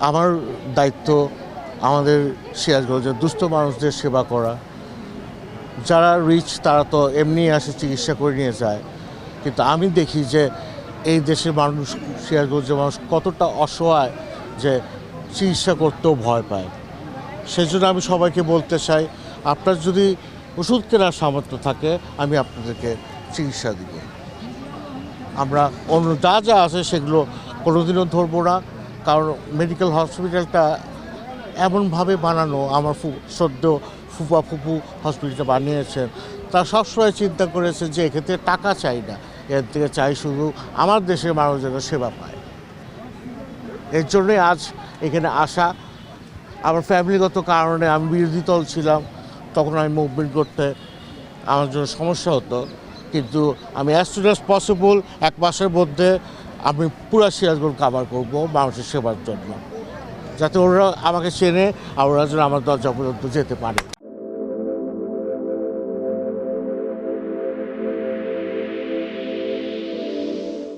আমার দায়িত্ব আমাদের সিরাজগঞ্জের দুস্থ মানুষদের সেবা করা। যারা রিচ তারা তো এমনি আসে চিকিৎসা করে নিয়ে যায়, কিন্তু আমি দেখি যে এই দেশের মানুষ, সিরাজগঞ্জের মানুষ কতটা অসহায় যে চিকিৎসা করতেও ভয় পায়। সেজন্য আমি সবাইকে বলতে চাই, আপনার যদি ওষুধ কেনার সামর্থ্য থাকে আমি আপনাদেরকে চিকিৎসা দিব। আমরা অন্য যা যা আছে সেগুলো কোনোদিনও ধরবো না, কারণ মেডিকেল হসপিটালটা এমনভাবে বানানো, আমার সদ্য ফুপা ফুপু হসপিটালটা বানিয়েছেন, তারা সবসময় চিন্তা করেছে যে এক্ষেত্রে টাকা চাই না, এর থেকে চাই শুধু আমার দেশের মানুষ যেন সেবা পায়। এর জন্যই আজ এখানে আসা। আমার ফ্যামিলিগত কারণে আমি বিরোধী দল ছিলাম, তখন আমি মুভমেন্ট করতে আমার জন্য সমস্যা হতো, কিন্তু আমি অ্যাজ সুন অ্যাজ পসিবল 1 মাসের মধ্যে আমি পুরা সিরাজগঞ্জ কাভার করব মানুষের সেবার জন্য, যাতে ওরা আমাকে চেনে আর ওরা যেন আমার দরজা পর্যন্ত যেতে পারে।